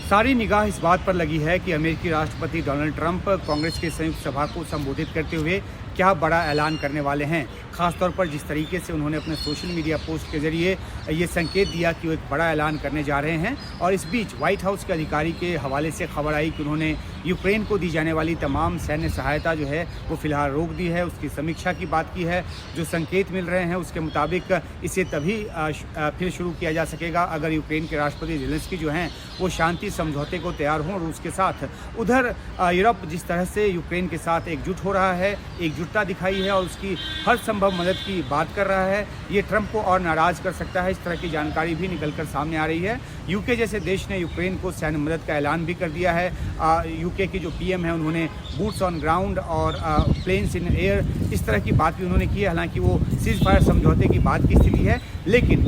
सारी निगाह इस बात पर लगी है कि अमेरिकी राष्ट्रपति डोनाल्ड ट्रंप कांग्रेस की संयुक्त सभा को संबोधित करते हुए क्या बड़ा ऐलान करने वाले हैं। खासतौर पर जिस तरीके से उन्होंने अपने सोशल मीडिया पोस्ट के जरिए ये संकेत दिया कि वो एक बड़ा ऐलान करने जा रहे हैं। और इस बीच व्हाइट हाउस के अधिकारी के हवाले से खबर आई कि उन्होंने यूक्रेन को दी जाने वाली तमाम सैन्य सहायता जो है वो फिलहाल रोक दी है, उसकी समीक्षा की बात की है। जो संकेत मिल रहे हैं उसके मुताबिक इसे तभी फिर शुरू किया जा सकेगा अगर यूक्रेन के राष्ट्रपति ज़ेलेंस्की जो हैं वो शांति समझौते को तैयार हों रूस के साथ। उधर यूरोप जिस तरह से यूक्रेन के साथ एकजुट हो रहा है, एकजुटता दिखाई है और उसकी हर संभव मदद की बात कर रहा है, ये ट्रंप को और नाराज़ कर सकता है। इस तरह की जानकारी भी निकलकर सामने आ रही है। यूके जैसे देश ने यूक्रेन को सैन्य मदद का ऐलान भी कर दिया है। यूके की जो पीएम है उन्होंने बूट्स ऑन ग्राउंड और प्लेन्स इन एयर इस तरह की बात भी उन्होंने की है। हालांकि वो सीज फायर समझौते की बात की स्थिति है, लेकिन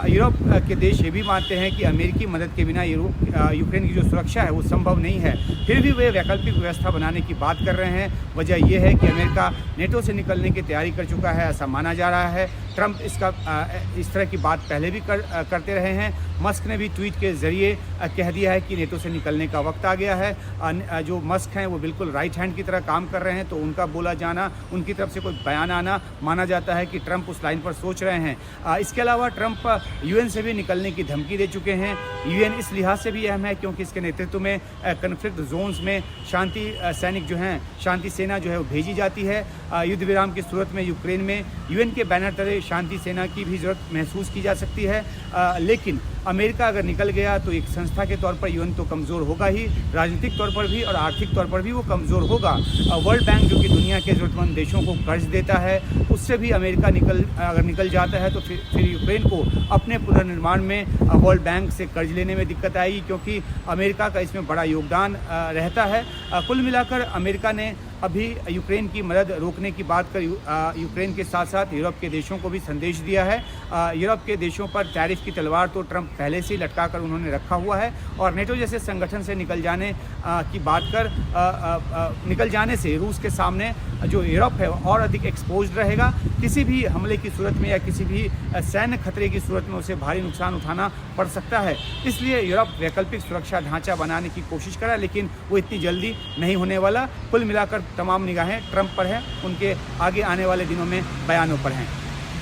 यूरोप के देश ये भी मानते हैं कि अमेरिकी मदद के बिना यूक्रेन की जो सुरक्षा है वो संभव नहीं है। फिर भी वे वैकल्पिक व्यवस्था बनाने की बात कर रहे हैं। वजह यह है कि अमेरिका नेटो से निकलने की तैयारी कर चुका है, ऐसा माना जा रहा है। ट्रंप इस तरह की बात पहले भी करते रहे हैं। मस्क ने भी ट्वीट के जरिए कह दिया है कि नेटो से निकलने का वक्त आ गया है। जो मस्क हैं वो बिल्कुल राइट हैंड की तरह काम कर रहे हैं, तो उनका बोला जाना, उनकी तरफ से कोई बयान आना माना जाता है कि ट्रंप उस लाइन पर सोच रहे हैं। इसके अलावा ट्रंप यूएन से भी निकलने की धमकी दे चुके हैं। यूएन इस लिहाज से भी अहम है क्योंकि इसके नेतृत्व में कन्फ्लिक्ट जोन्स में शांति सैनिक जो हैं, शांति सेना जो है वो भेजी जाती है। युद्ध विराम की सूरत में यूक्रेन में यूएन के बैनर तले शांति सेना की भी ज़रूरत महसूस की जा सकती है। लेकिन अमेरिका अगर निकल गया तो एक संस्था के तौर पर यूएन तो कमज़ोर होगा ही, राजनीतिक तौर पर भी और आर्थिक तौर पर भी वो कमज़ोर होगा। वर्ल्ड बैंक जो कि दुनिया के ज़रूरतमंद देशों को कर्ज देता है, उससे भी अमेरिका अगर निकल जाता है तो फिर यूक्रेन को अपने पुनर्निर्माण में वर्ल्ड बैंक से कर्ज लेने में दिक्कत आएगी, क्योंकि अमेरिका का इसमें बड़ा योगदान रहता है। कुल मिलाकर अमेरिका ने अभी यूक्रेन की मदद रोकने की बात कर यूक्रेन के साथ साथ यूरोप के देशों को भी संदेश दिया है। यूरोप के देशों पर टैरिफ की तलवार तो ट्रंप पहले से ही लटका कर उन्होंने रखा हुआ है और नेटो जैसे संगठन से निकल जाने की बात कर निकल जाने से रूस के सामने जो यूरोप है और अधिक एक्सपोज्ड रहेगा। किसी भी हमले की सूरत में या किसी भी सैन्य खतरे की सूरत में उसे भारी नुकसान उठाना पड़ सकता है। इसलिए यूरोप वैकल्पिक सुरक्षा ढांचा बनाने की कोशिश करा, लेकिन वो इतनी जल्दी नहीं होने वाला। कुल मिलाकर तमाम निगाहें ट्रंप पर हैं, उनके आगे आने वाले दिनों में बयानों पर हैं।